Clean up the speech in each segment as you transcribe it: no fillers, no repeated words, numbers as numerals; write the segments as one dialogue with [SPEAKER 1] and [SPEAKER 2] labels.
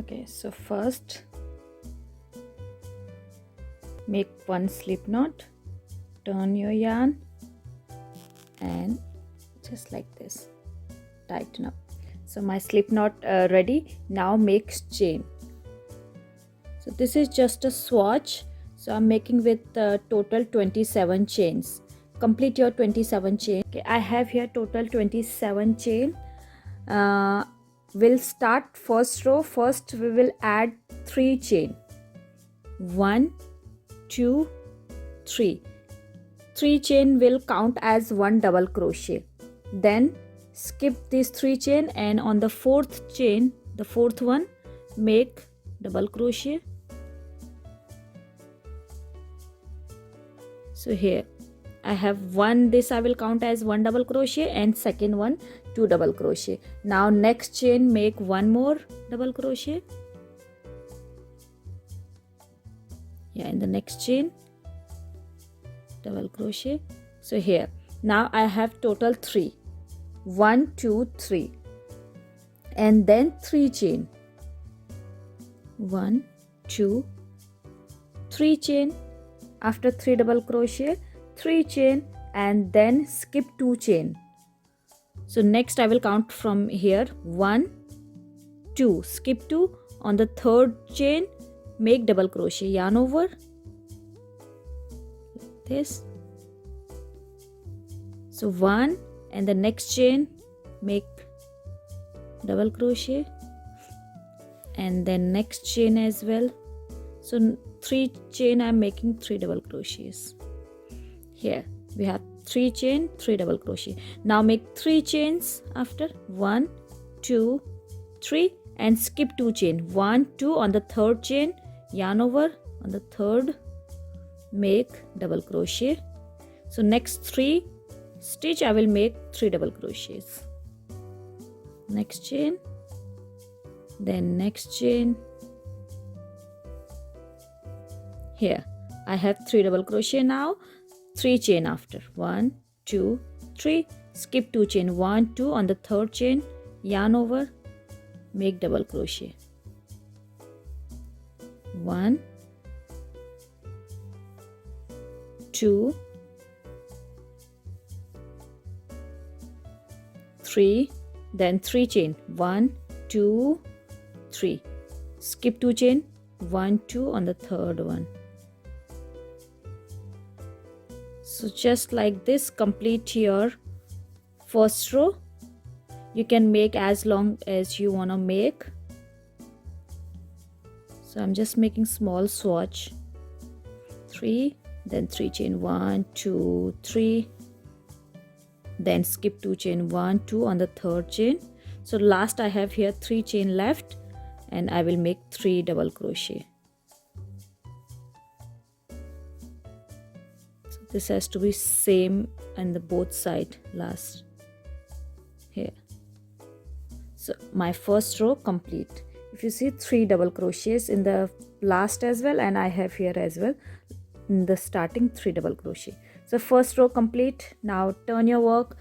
[SPEAKER 1] Okay, so first make one slip knot, turn your yarn and just like this tighten up. So my slip knot ready. Now make chain. So this is just a swatch, so I'm making with total 27 chains. Complete your 27 chain. Okay, I have here total 27 chain. We'll start first row. First we will add 3 chain. 1 2 3. 3 chain will count as 1 double crochet. Then skip these 3 chain and on the 4th chain, the 4th one, make double crochet. So here I have one, this I will count as 1 double crochet, and second one 2 double crochet. Now next chain make 1 more double crochet. Yeah, in the next chain double crochet. So here now I have total 3, 1 2 3, and then 3 chain, 1 2 3 chain. After 3 double crochet, 3 chain, and then skip 2 chain. So next I will count from here 1 2, skip 2. On the 3rd chain make double crochet, yarn over like this. So 1, and the next chain make double crochet, and then next chain as well. So 3 chain I'm making 3 double crochets. Here we have 3 chain, 3 double crochet. Now make 3 chains after 1 2 3, and skip 2 chain, 1 2. On the 3rd chain yarn over, on the 3rd make double crochet. So next 3 stitch I will make 3 double crochets. Next chain, then next chain. Here I have 3 double crochet. Now 3 chain after 1 2 3, skip 2 chain, 1 2. On the 3rd chain yarn over, make double crochet, 1 2 3, then 3 chain, 1 2 3, skip 2 chain, 1 2. On the 3rd one. So just like this complete your first row. You can make as long as you want to make. So I'm just making small swatch, 3, then 3 chain, 1 2 3, then skip 2 chain, 1 2. On the 3rd chain. So last I have here 3 chain left, and I will make 3 double crochet. So this has to be same on the both side last here. So my first row complete. If you see 3 double crochets in the last as well, and I have here as well in the starting 3 double crochet. So first row complete. Now turn your work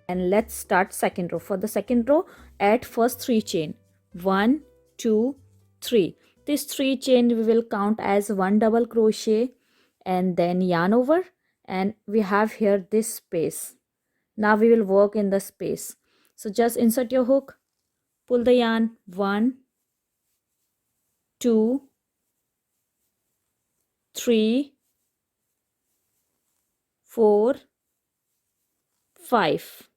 [SPEAKER 1] and let's start second row. For the second row, add first 3 chain, 1 2 3. This 3 chain we will count as 1 double crochet, and then yarn over, and we have here this space. Now we will work in the space. So just insert your hook, pull the yarn, 1 2 3 4 5.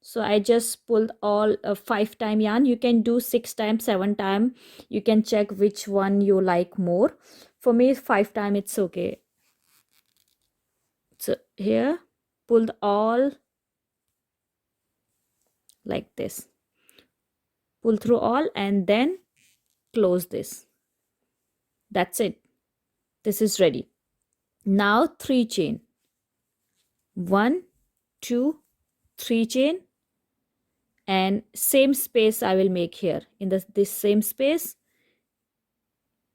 [SPEAKER 1] So I just pulled all 5 time yarn. You can do 6 times, 7 time. You can check which one you like more. For me 5 time it's okay. So here pulled all like this, pull through all, and then close this. That's it. This is ready. Now 3 chain, 1 2 3 chain, and same space I will make here in this same space.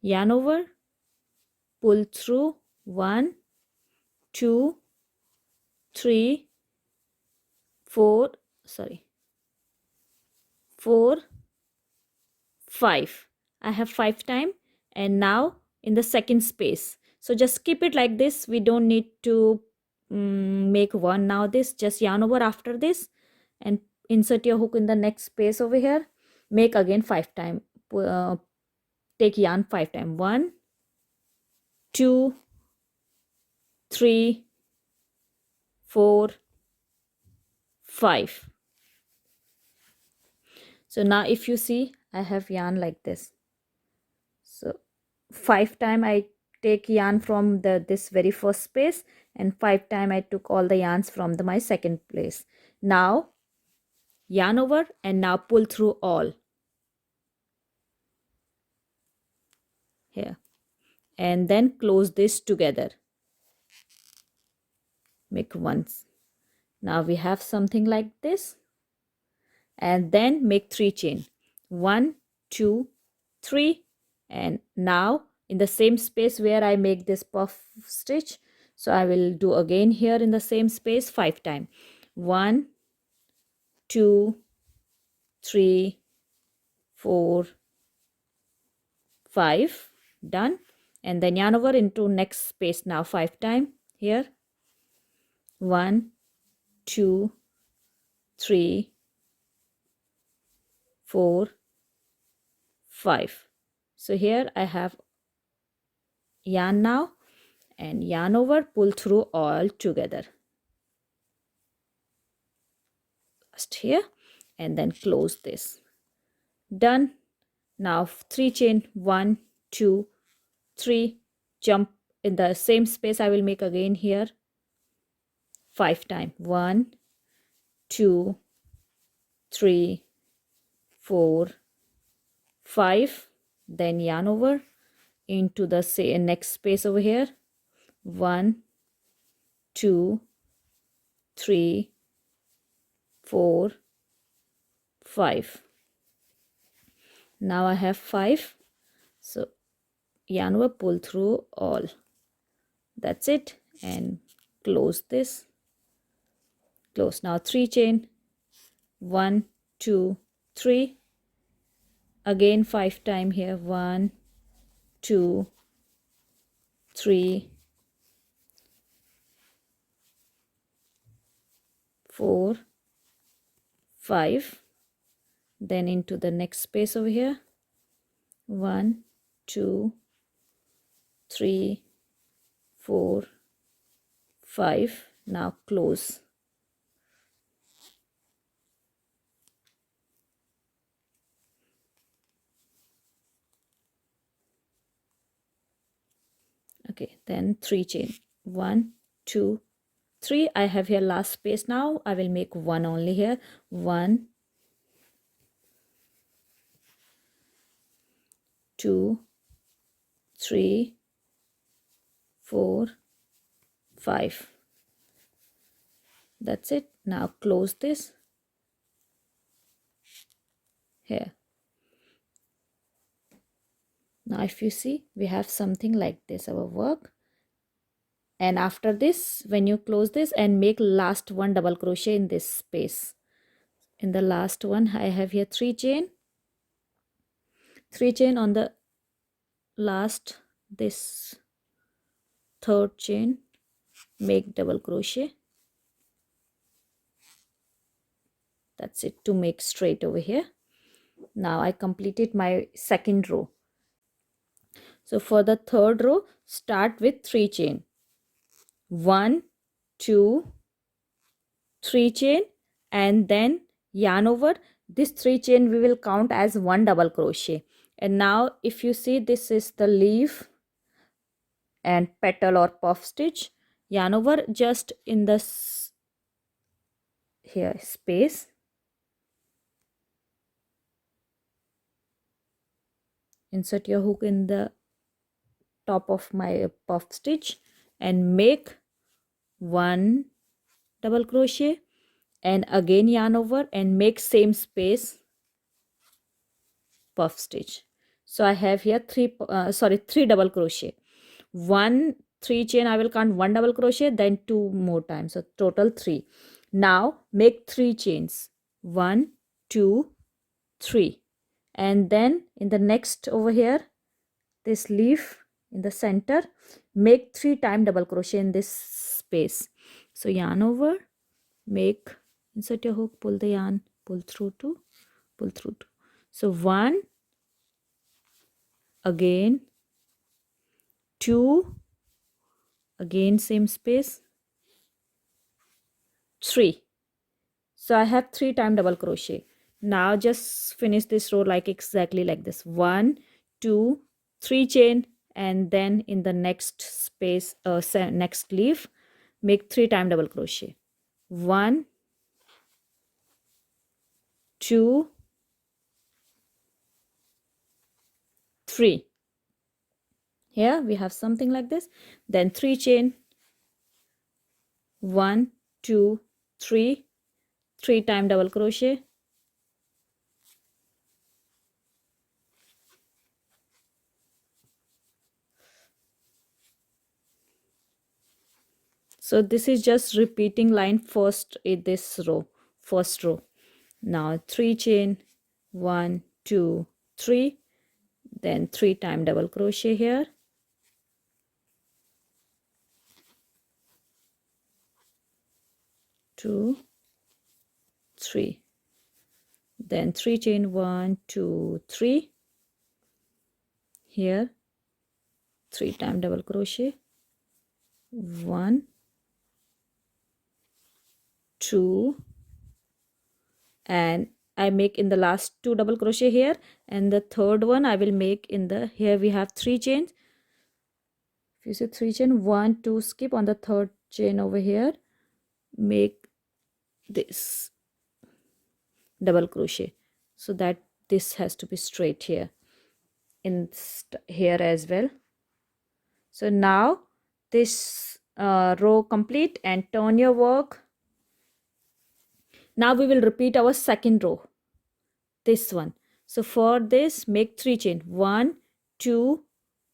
[SPEAKER 1] Yarn over, pull through 1 2 3 4 4 5. I have 5 time, and now in the second space. So just keep it like this. We don't need to make one now. This just yarn over after this and insert your hook in the next space over here. Make again 5 time. Take yarn 5 time. 1, 2, 3, 4, 5. So now if you see, I have yarn like this. So 5 time I take yarn from this very first space, and 5 time I took all the yarns from my second place. Now yarn over and now pull through all here, and then close this together. Make once. Now we have something like this, and then make 3 chain. 1, 2, 3, and now in the same space where I make this puff stitch, so I will do again here in the same space 5 time. 1, 2, 3, 4, 5. Done. And then yarn over into next space now 5 time here. 1, 2, 3, 4, 5. So here I have yarn now, and yarn over, pull through all together. Just here, and then close this. Done. Now 3 chain. 1, 2, 3. Jump in the same space. I will make again here 5 time. 1, 2, 3, 4, 5. Then yarn over into the next space over here. 1, 2, 3, 4, 5. Now I have 5. So yarn over, pull through all. That's it, and close this. Close. Now 3 chain. 1, 2, 3. Again 5 time here. 1, 2, 3, 4, 5. Then into the next space over here. 1, 2, 3, 4, 5. Now close. Okay, then 3 chain. 1, 2, 3. I have here last space. Now I will make one only here. 1, 2, 3, 4, 5. That's it. Now close this here. Now if you see, we have something like this, our work. And after this, when you close this and make last one double crochet in this space, in the last one I have here 3 chain. 3 chain on the last, this third chain, make double crochet. That's it, to make straight over here. Now I completed my second row. So for the third row, start with 3 chain. 1, 2, 3 chain, and then yarn over. This 3 chain we will count as one double crochet. And now if you see, this is the leaf and petal or puff stitch. Yarn over just in this here space. Insert your hook in the top of my puff stitch and make one double crochet, and again yarn over and make same space puff stitch. So I have here 3 double crochet. 1 3 chain, I will count 1 double crochet, then 2 more times, so total 3. Now make 3 chains. 1, 2, 3. and then in the next over here, this leaf in the center, make 3 times double crochet in this space. So yarn over, make, insert your hook, pull the yarn, pull through 2, pull through 2. So 1, again 2, again same space, 3. So I have 3 times double crochet. Now just finish this row like exactly like this. 1, 2, 3 chain, and then in the next space, next leaf, make 3 times double crochet. 1, 2, 3. Here we have something like this. Then 3 chain, 1, 2, 3, 3 times double crochet. So this is just repeating line first in this row, first row. Now 3 chain, 1, 2, 3, then 3 times double crochet here. Two, 3, then 3 chain, 1, 2, 3, here 3 times double crochet, 1, 2, and I make in the last 2 double crochet here, and the third one I will make in the, here we have 3 chains. If you see 3 chain, 1, 2, skip on the third chain over here, make this double crochet, so that this has to be straight here in here as well. So now this row complete, and turn your work. Now we will repeat our second row, this one. So for this, make 3 chain, 1, 2,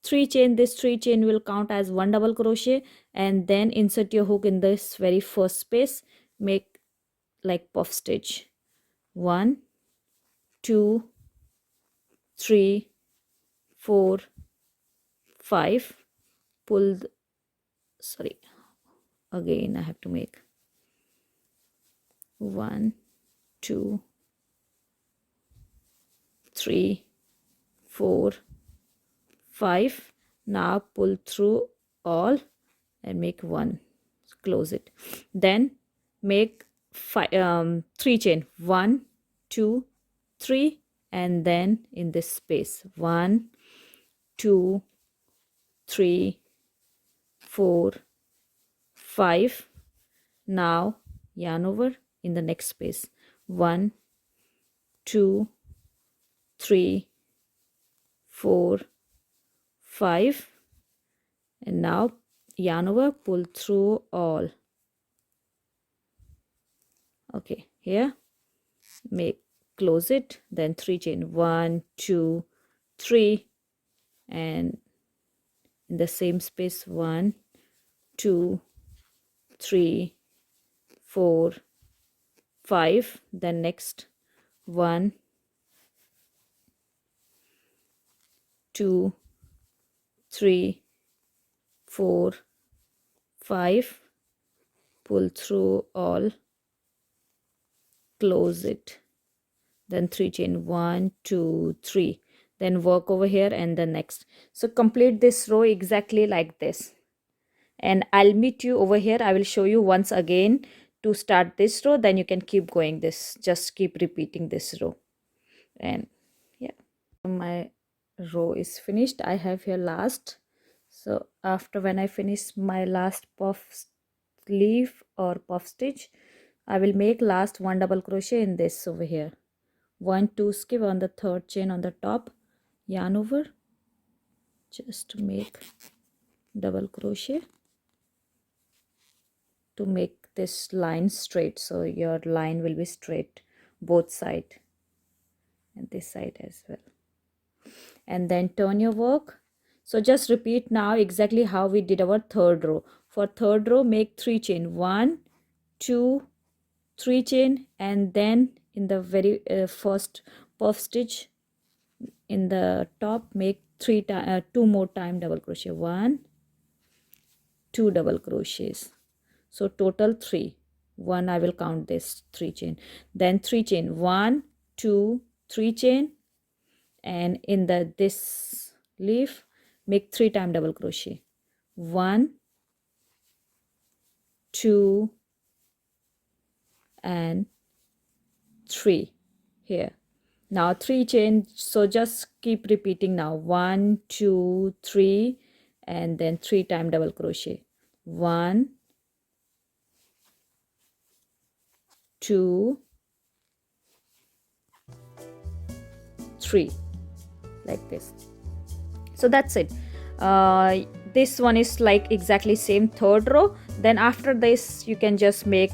[SPEAKER 1] 3 chain. This 3 chain will count as 1 double crochet, and then insert your hook in this very first space, make like puff stitch, 1, 2, 3, 4, 5, pull sorry, again I have to make 1, 2, 3, 4, 5. Now pull through all and make 1, close it, then make 3 chain, 1, 2, 3, and then in this space, 1, 2, 3, 4, 5. Now yarn over in the next space, 1, 2, 3, 4, 5, and now yarn over, pull through all. Okay, here make, close it, then 3 chain, 1, 2, 3, and in the same space, 1, 2, 3, 4, 5. Then next, 1, 2, 3, 4, 5, pull through all, close it, then 3 chain, 1, 2, 3, then work over here and the next. So complete this row exactly like this, and I'll meet you over here. I will show you once again to start this row, then you can keep going this, just keep repeating this row. And yeah, my row is finished. I have here last, so after when I finish my last puff sleeve or puff stitch, I will make last 1 double crochet in this over here, 1, 2, skip on the third chain on the top, yarn over, just to make double crochet to make this line straight, so your line will be straight both side and this side as well. And then turn your work. So just repeat now exactly how we did our third row. For third row, make 3 chain, 1, 2, 3 chain, and then in the very first puff stitch, in the top, make 2 more time double crochet, 1, 2 double crochets, so total 3. 1, I will count this 3 chain, then 3 chain, 1, 2, 3 chain, and in this leaf make 3 time double crochet, 1, 2 and 3 here. Now 3 chain, so just keep repeating now, 1, 2, 3, and then 3 time double crochet, 1, 2, 3, like this. So that's it. This one is like exactly same third row. Then after this you can just make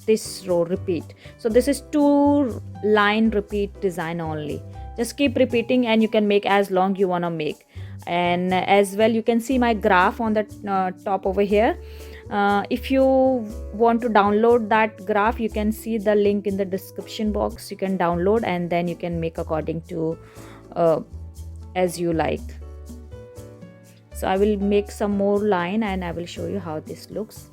[SPEAKER 1] this row repeat. So this is 2 line repeat design only. Just keep repeating and you can make as long you want to make. And as well, you can see my graph on the top over here. If you want to download that graph, you can see the link in the description box. You can download and then you can make according to as you like. So I will make some more line and I will show you how this looks.